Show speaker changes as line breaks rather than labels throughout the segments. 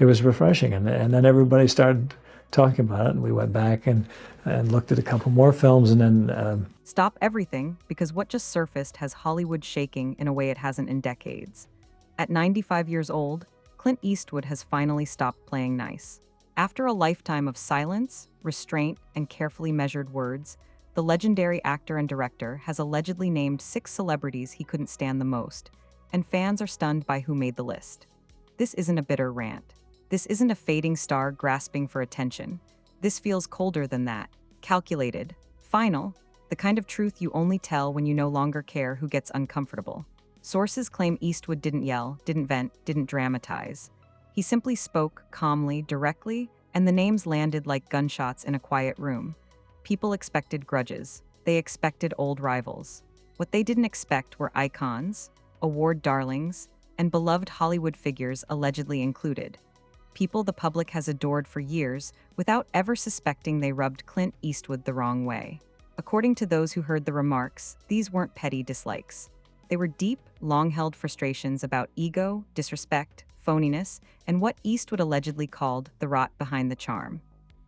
it was refreshing. And then everybody started talking about it, and we went back and looked at a couple more films, and then
Stop everything, because what just surfaced has Hollywood shaking in a way it hasn't in decades. At 95 years old, Clint Eastwood has finally stopped playing nice. After a lifetime of silence, restraint, and carefully measured words, the legendary actor and director has allegedly named 6 celebrities he couldn't stand the most, and fans are stunned by who made the list. This isn't a bitter rant. This isn't a fading star grasping for attention. This feels colder than that, calculated, final, the kind of truth you only tell when you no longer care who gets uncomfortable. Sources claim Eastwood didn't yell, didn't vent, didn't dramatize. He simply spoke calmly, directly, and the names landed like gunshots in a quiet room. People expected grudges. They expected old rivals. What they didn't expect were icons, award darlings, and beloved Hollywood figures allegedly included. People the public has adored for years without ever suspecting they rubbed Clint Eastwood the wrong way. According to those who heard the remarks, these weren't petty dislikes. They were deep, long-held frustrations about ego, disrespect, phoniness, and what Eastwood allegedly called the rot behind the charm.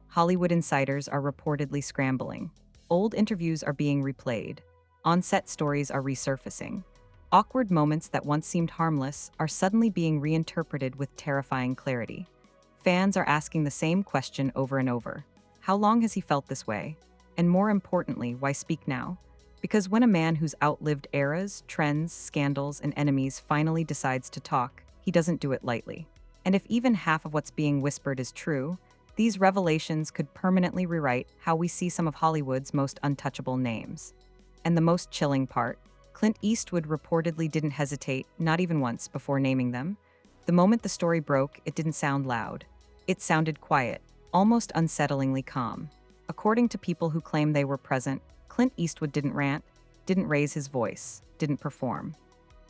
Hollywood insiders are reportedly scrambling. Old interviews are being replayed. On-set stories are resurfacing. Awkward moments that once seemed harmless are suddenly being reinterpreted with terrifying clarity. Fans are asking the same question over and over. How long has he felt this way? And more importantly, why speak now? Because when a man who's outlived eras, trends, scandals, and enemies finally decides to talk, he doesn't do it lightly. And if even half of what's being whispered is true, these revelations could permanently rewrite how we see some of Hollywood's most untouchable names. And the most chilling part, Clint Eastwood reportedly didn't hesitate, not even once, before naming them. The moment the story broke, it didn't sound loud. It sounded quiet, almost unsettlingly calm. According to people who claim they were present, Clint Eastwood didn't rant, didn't raise his voice, didn't perform.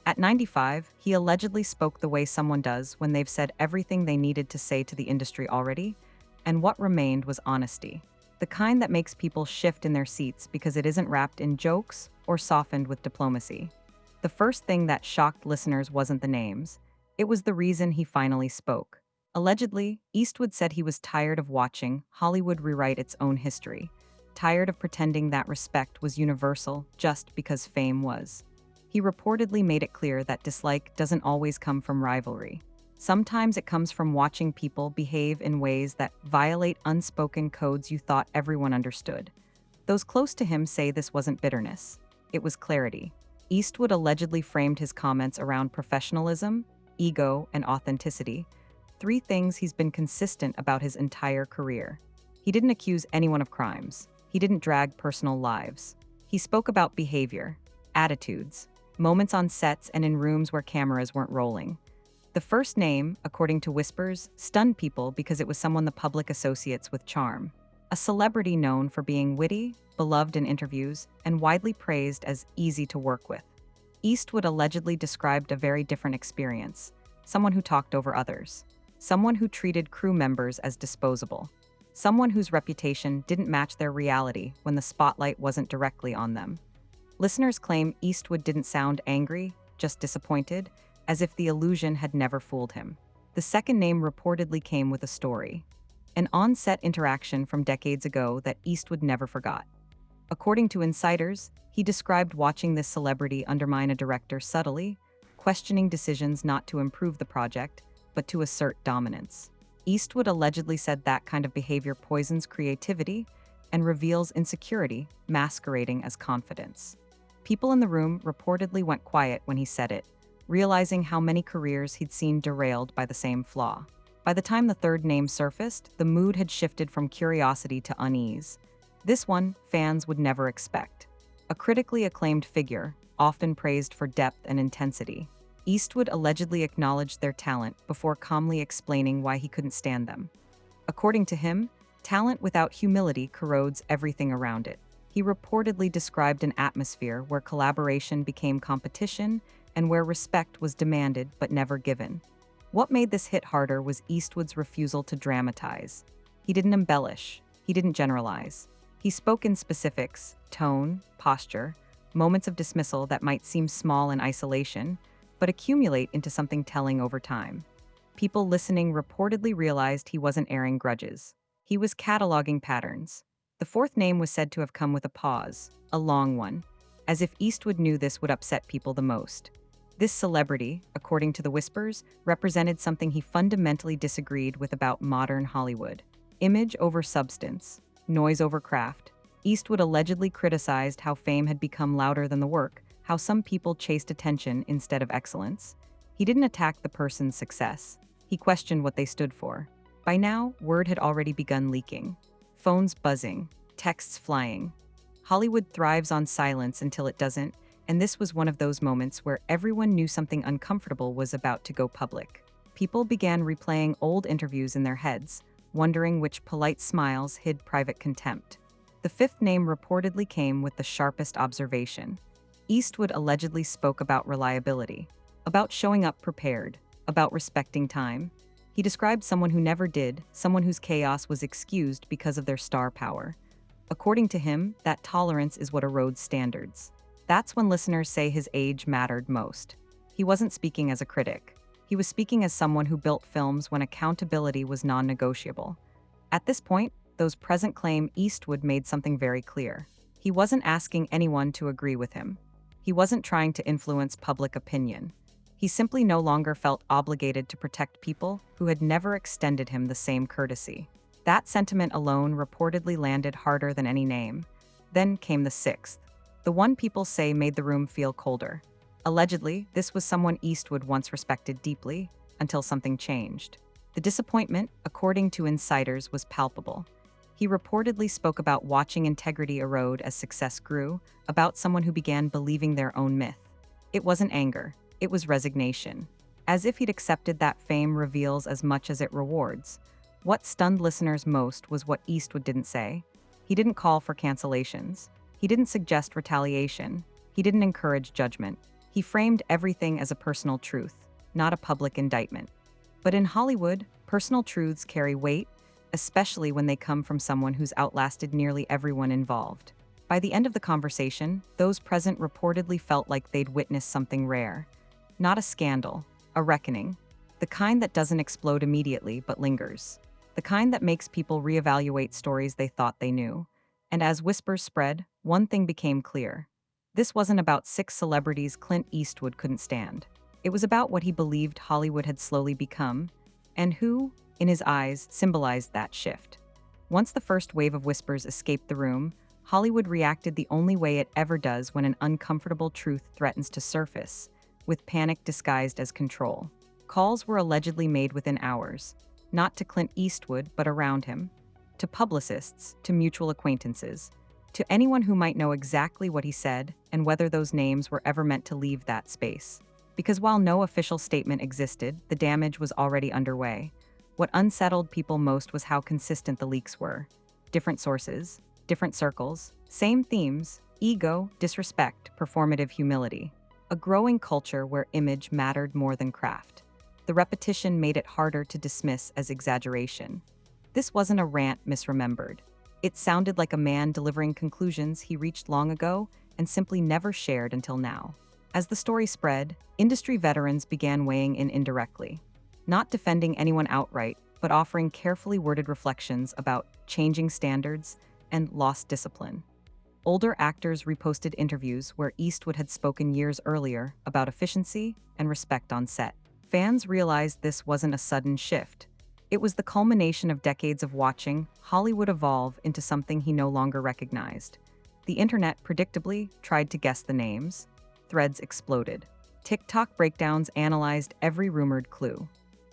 At 95, he allegedly spoke the way someone does when they've said everything they needed to say to the industry already, and what remained was honesty. The kind that makes people shift in their seats because it isn't wrapped in jokes or softened with diplomacy. The first thing that shocked listeners wasn't the names. It was the reason he finally spoke. Allegedly, Eastwood said he was tired of watching Hollywood rewrite its own history, tired of pretending that respect was universal just because fame was. He reportedly made it clear that dislike doesn't always come from rivalry. Sometimes it comes from watching people behave in ways that violate unspoken codes you thought everyone understood. Those close to him say this wasn't bitterness. It was clarity. Eastwood allegedly framed his comments around professionalism, ego, and authenticity, 3 things he's been consistent about his entire career. He didn't accuse anyone of crimes. He didn't drag personal lives. He spoke about behavior, attitudes, moments on sets and in rooms where cameras weren't rolling. The first name, according to whispers, stunned people because it was someone the public associates with charm. A celebrity known for being witty, beloved in interviews, and widely praised as easy to work with. Eastwood allegedly described a very different experience, someone who talked over others, someone who treated crew members as disposable, someone whose reputation didn't match their reality when the spotlight wasn't directly on them. Listeners claim Eastwood didn't sound angry, just disappointed, as if the illusion had never fooled him. The second name reportedly came with a story, an on-set interaction from decades ago that Eastwood never forgot. According to insiders, he described watching this celebrity undermine a director subtly, questioning decisions not to improve the project, but to assert dominance. Eastwood allegedly said that kind of behavior poisons creativity and reveals insecurity, masquerading as confidence. People in the room reportedly went quiet when he said it, realizing how many careers he'd seen derailed by the same flaw. By the time the third name surfaced, the mood had shifted from curiosity to unease. This one, fans would never expect. A critically acclaimed figure, often praised for depth and intensity, Eastwood allegedly acknowledged their talent before calmly explaining why he couldn't stand them. According to him, talent without humility corrodes everything around it. He reportedly described an atmosphere where collaboration became competition and where respect was demanded but never given. What made this hit harder was Eastwood's refusal to dramatize. He didn't embellish. He didn't generalize. He spoke in specifics, tone, posture, moments of dismissal that might seem small in isolation, but accumulate into something telling over time. People listening reportedly realized he wasn't airing grudges. He was cataloging patterns. The fourth name was said to have come with a pause, a long one, as if Eastwood knew this would upset people the most. This celebrity, according to the whispers, represented something he fundamentally disagreed with about modern Hollywood: image over substance, noise over craft. Eastwood allegedly criticized how fame had become louder than the work, how some people chased attention instead of excellence. He didn't attack the person's success. He questioned what they stood for. By now, word had already begun leaking. Phones buzzing, texts flying. Hollywood thrives on silence until it doesn't, and this was one of those moments where everyone knew something uncomfortable was about to go public. People began replaying old interviews in their heads, wondering which polite smiles hid private contempt. The fifth name reportedly came with the sharpest observation. Eastwood allegedly spoke about reliability, about showing up prepared, about respecting time. He described someone who never did, someone whose chaos was excused because of their star power. According to him, that tolerance is what erodes standards. That's when listeners say his age mattered most. He wasn't speaking as a critic. He was speaking as someone who built films when accountability was non-negotiable. At this point, those present claim Eastwood made something very clear. He wasn't asking anyone to agree with him. He wasn't trying to influence public opinion. He simply no longer felt obligated to protect people who had never extended him the same courtesy. That sentiment alone reportedly landed harder than any name. Then came the sixth, the one people say made the room feel colder. Allegedly, this was someone Eastwood once respected deeply, until something changed. The disappointment, according to insiders, was palpable. He reportedly spoke about watching integrity erode as success grew, about someone who began believing their own myth. It wasn't anger, it was resignation. As if he'd accepted that fame reveals as much as it rewards. What stunned listeners most was what Eastwood didn't say. He didn't call for cancellations. He didn't suggest retaliation. He didn't encourage judgment. He framed everything as a personal truth, not a public indictment. But in Hollywood, personal truths carry weight, especially when they come from someone who's outlasted nearly everyone involved. By the end of the conversation, those present reportedly felt like they'd witnessed something rare. Not a scandal, a reckoning. The kind that doesn't explode immediately but lingers. The kind that makes people reevaluate stories they thought they knew. And as whispers spread, one thing became clear. This wasn't about 6 celebrities Clint Eastwood couldn't stand. It was about what he believed Hollywood had slowly become, and who, in his eyes, symbolized that shift. Once the first wave of whispers escaped the room, Hollywood reacted the only way it ever does when an uncomfortable truth threatens to surface, with panic disguised as control. Calls were allegedly made within hours, not to Clint Eastwood but around him, to publicists, to mutual acquaintances, to anyone who might know exactly what he said and whether those names were ever meant to leave that space. Because while no official statement existed, the damage was already underway. What unsettled people most was how consistent the leaks were. Different sources, different circles, same themes: ego, disrespect, performative humility. A growing culture where image mattered more than craft. The repetition made it harder to dismiss as exaggeration. This wasn't a rant misremembered. It sounded like a man delivering conclusions he reached long ago and simply never shared until now. As the story spread, industry veterans began weighing in indirectly, not defending anyone outright, but offering carefully worded reflections about changing standards and lost discipline. Older actors reposted interviews where Eastwood had spoken years earlier about efficiency and respect on set. Fans realized this wasn't a sudden shift. It was the culmination of decades of watching Hollywood evolve into something he no longer recognized. The internet predictably tried to guess the names. Threads exploded. TikTok breakdowns analyzed every rumored clue.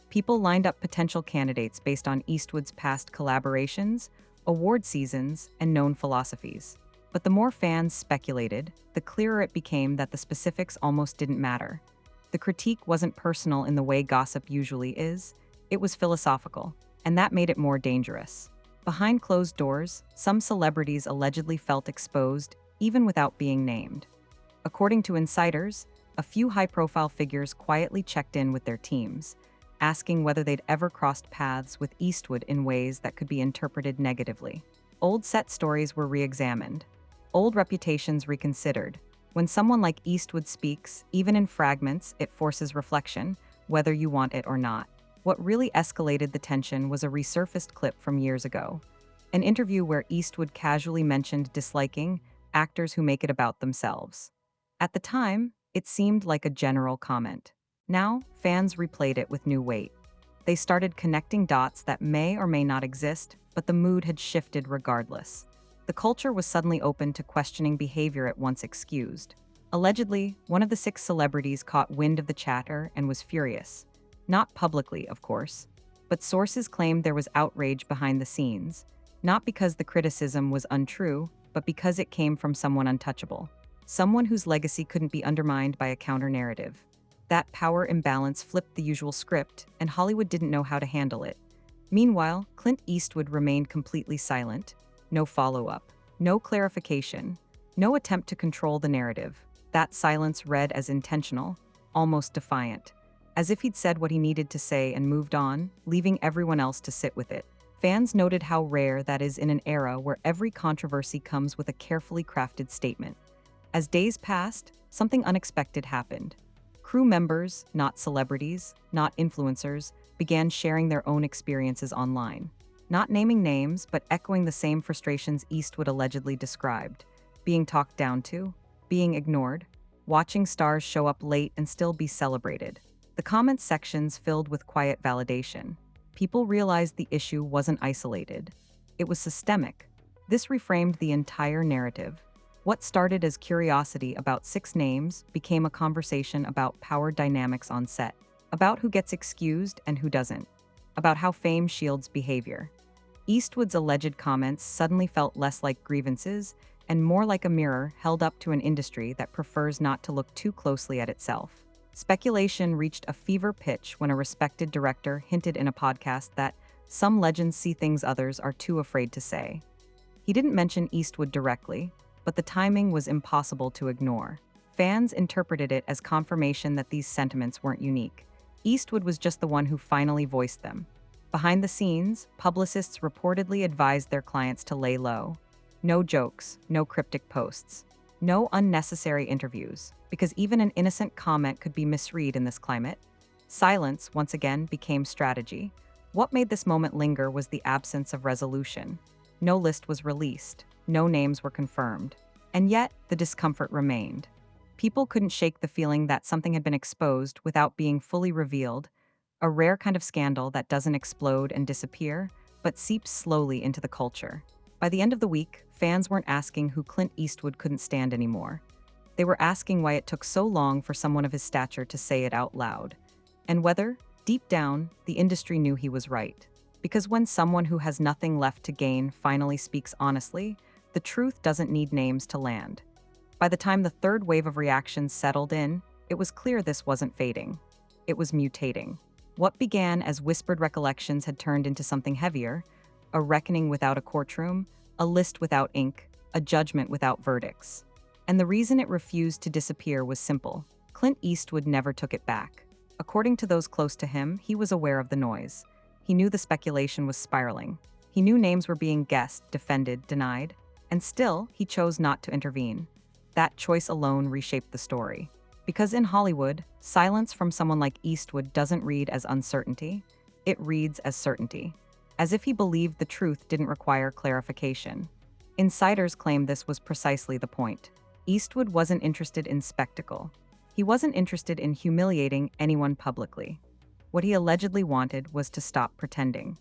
People lined up potential candidates based on Eastwood's past collaborations, award seasons, and known philosophies. But the more fans speculated, the clearer it became that the specifics almost didn't matter. The critique wasn't personal in the way gossip usually is, it was philosophical, and that made it more dangerous. Behind closed doors, some celebrities allegedly felt exposed, even without being named. According to insiders, a few high-profile figures quietly checked in with their teams, asking whether they'd ever crossed paths with Eastwood in ways that could be interpreted negatively. Old set stories were re-examined. Old reputations reconsidered. When someone like Eastwood speaks, even in fragments, it forces reflection, whether you want it or not. What really escalated the tension was a resurfaced clip from years ago, an interview where Eastwood casually mentioned disliking actors who make it about themselves. At the time, it seemed like a general comment. Now, fans replayed it with new weight. They started connecting dots that may or may not exist, but the mood had shifted regardless. The culture was suddenly open to questioning behavior it once excused. Allegedly, one of the six celebrities caught wind of the chatter and was furious. Not publicly, of course, but sources claimed there was outrage behind the scenes, not because the criticism was untrue, but because it came from someone untouchable, someone whose legacy couldn't be undermined by a counter-narrative. That power imbalance flipped the usual script, and Hollywood didn't know how to handle it. Meanwhile, Clint Eastwood remained completely silent. No follow-up, no clarification, no attempt to control the narrative. That silence read as intentional, almost defiant, as if he'd said what he needed to say and moved on, leaving everyone else to sit with it. Fans noted how rare that is in an era where every controversy comes with a carefully crafted statement. As days passed, something unexpected happened. Crew members, not celebrities, not influencers, began sharing their own experiences online. Not naming names, but echoing the same frustrations Eastwood allegedly described. Being talked down to, being ignored, watching stars show up late and still be celebrated. The comment sections filled with quiet validation. People realized the issue wasn't isolated. It was systemic. This reframed the entire narrative. What started as curiosity about six names became a conversation about power dynamics on set, about who gets excused and who doesn't, about how fame shields behavior. Eastwood's alleged comments suddenly felt less like grievances and more like a mirror held up to an industry that prefers not to look too closely at itself. Speculation reached a fever pitch when a respected director hinted in a podcast that some legends see things others are too afraid to say. He didn't mention Eastwood directly, but the timing was impossible to ignore. Fans interpreted it as confirmation that these sentiments weren't unique. Eastwood was just the one who finally voiced them. Behind the scenes, publicists reportedly advised their clients to lay low. No jokes, no cryptic posts, no unnecessary interviews, because even an innocent comment could be misread in this climate. Silence, once again, became strategy. What made this moment linger was the absence of resolution. No list was released, no names were confirmed, and yet the discomfort remained. People couldn't shake the feeling that something had been exposed without being fully revealed, a rare kind of scandal that doesn't explode and disappear, but seeps slowly into the culture. By the end of the week, fans weren't asking who Clint Eastwood couldn't stand anymore. They were asking why it took so long for someone of his stature to say it out loud, and whether, deep down, the industry knew he was right. Because when someone who has nothing left to gain finally speaks honestly, the truth doesn't need names to land. By the time the third wave of reactions settled in, it was clear this wasn't fading. It was mutating. What began as whispered recollections had turned into something heavier, a reckoning without a courtroom, a list without ink, a judgment without verdicts. And the reason it refused to disappear was simple. Clint Eastwood never took it back. According to those close to him, he was aware of the noise. He knew the speculation was spiraling. He knew names were being guessed, defended, denied. And still, he chose not to intervene. That choice alone reshaped the story. Because in Hollywood, silence from someone like Eastwood doesn't read as uncertainty, it reads as certainty. As if he believed the truth didn't require clarification. Insiders claim this was precisely the point. Eastwood wasn't interested in spectacle. He wasn't interested in humiliating anyone publicly. What he allegedly wanted was to stop pretending.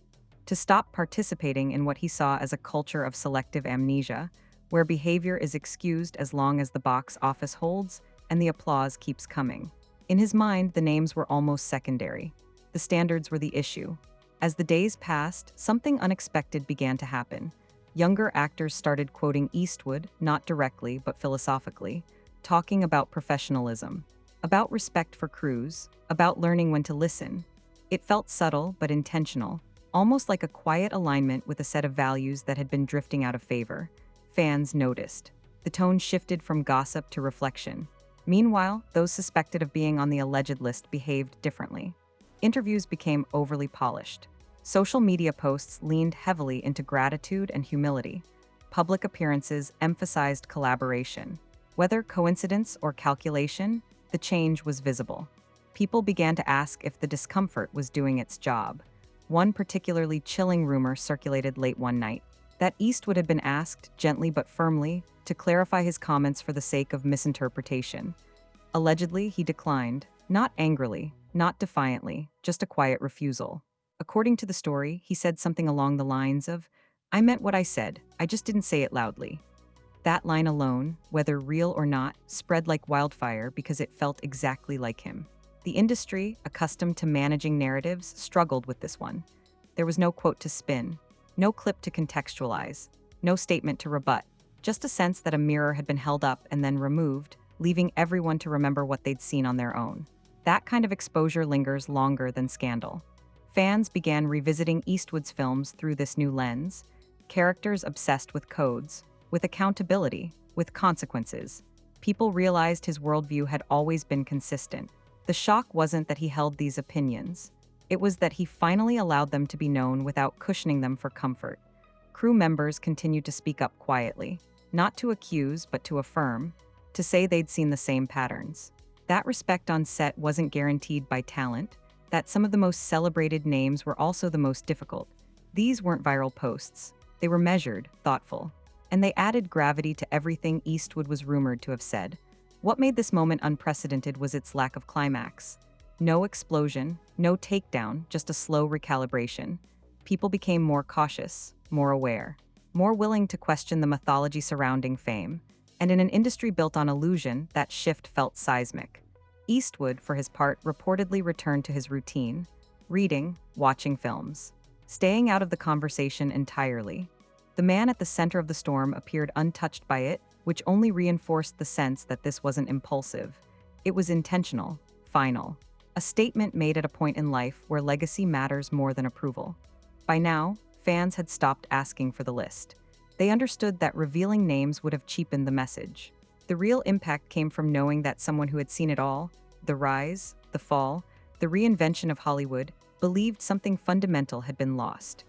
To stop participating in what he saw as a culture of selective amnesia, where behavior is excused as long as the box office holds and the applause keeps coming. In his mind, the names were almost secondary. The standards were the issue. As the days passed, something unexpected began to happen. Younger actors started quoting Eastwood, not directly but philosophically, talking about professionalism, about respect for crews, about learning when to listen. It felt subtle but intentional, almost like a quiet alignment with a set of values that had been drifting out of favor. Fans noticed. The tone shifted from gossip to reflection. Meanwhile, those suspected of being on the alleged list behaved differently. Interviews became overly polished. Social media posts leaned heavily into gratitude and humility. Public appearances emphasized collaboration. Whether coincidence or calculation, the change was visible. People began to ask if the discomfort was doing its job. One particularly chilling rumor circulated late one night that Eastwood had been asked, gently but firmly, to clarify his comments for the sake of misinterpretation. Allegedly, he declined, not angrily, not defiantly, just a quiet refusal. According to the story, he said something along the lines of, "I meant what I said, I just didn't say it loudly." That line alone, whether real or not, spread like wildfire because it felt exactly like him. The industry, accustomed to managing narratives, struggled with this one. There was no quote to spin, no clip to contextualize, no statement to rebut, just a sense that a mirror had been held up and then removed, leaving everyone to remember what they'd seen on their own. That kind of exposure lingers longer than scandal. Fans began revisiting Eastwood's films through this new lens, characters obsessed with codes, with accountability, with consequences. People realized his worldview had always been consistent. The shock wasn't that he held these opinions. It was that he finally allowed them to be known without cushioning them for comfort. Crew members continued to speak up quietly, not to accuse but to affirm, to say they'd seen the same patterns. That respect on set wasn't guaranteed by talent, that some of the most celebrated names were also the most difficult. These weren't viral posts. They were measured, thoughtful, and they added gravity to everything Eastwood was rumored to have said. What made this moment unprecedented was its lack of climax. No explosion, no takedown, just a slow recalibration. People became more cautious, more aware, more willing to question the mythology surrounding fame. And in an industry built on illusion, that shift felt seismic. Eastwood, for his part, reportedly returned to his routine, reading, watching films, staying out of the conversation entirely. The man at the center of the storm appeared untouched by it, which only reinforced the sense that this wasn't impulsive. It was intentional, final. A statement made at a point in life where legacy matters more than approval. By now, fans had stopped asking for the list. They understood that revealing names would have cheapened the message. The real impact came from knowing that someone who had seen it all, the rise, the fall, the reinvention of Hollywood, believed something fundamental had been lost.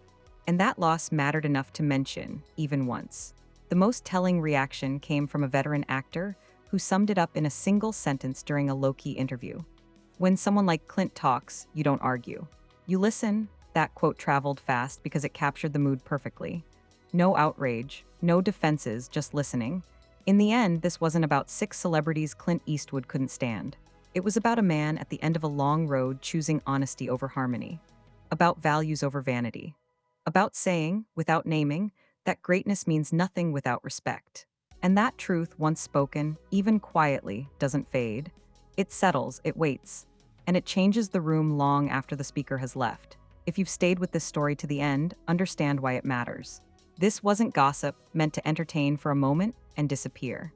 And that loss mattered enough to mention, even once. The most telling reaction came from a veteran actor who summed it up in a single sentence during a low-key interview. "When someone like Clint talks, you don't argue. You listen." That quote traveled fast because it captured the mood perfectly. No outrage, no defenses, just listening. In the end, this wasn't about 6 celebrities Clint Eastwood couldn't stand. It was about a man at the end of a long road choosing honesty over harmony, about values over vanity, about saying, without naming, that greatness means nothing without respect. And that truth, once spoken, even quietly, doesn't fade. It settles, it waits, and it changes the room long after the speaker has left. If you've stayed with this story to the end, understand why it matters. This wasn't gossip meant to entertain for a moment and disappear.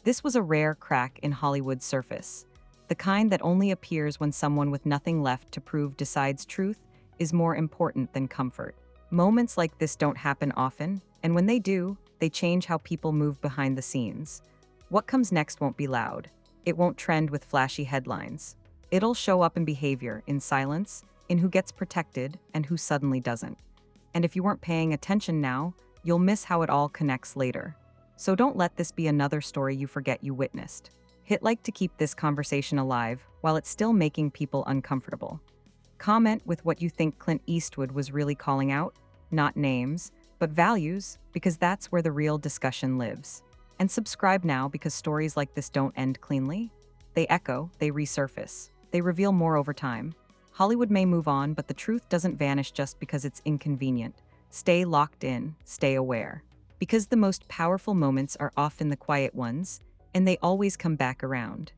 This was a rare crack in Hollywood's surface, the kind that only appears when someone with nothing left to prove decides truth is more important than comfort. Moments like this don't happen often, and when they do, they change how people move behind the scenes. What comes next won't be loud. It won't trend with flashy headlines. It'll show up in behavior, in silence, in who gets protected and who suddenly doesn't. And if you weren't paying attention now, you'll miss how it all connects later. So don't let this be another story you forget you witnessed. Hit like to keep this conversation alive while it's still making people uncomfortable. Comment with what you think Clint Eastwood was really calling out, not names, but values, because that's where the real discussion lives. And subscribe now because stories like this don't end cleanly. They echo, they resurface, they reveal more over time. Hollywood may move on, but the truth doesn't vanish just because it's inconvenient. Stay locked in, stay aware. Because the most powerful moments are often the quiet ones, and they always come back around.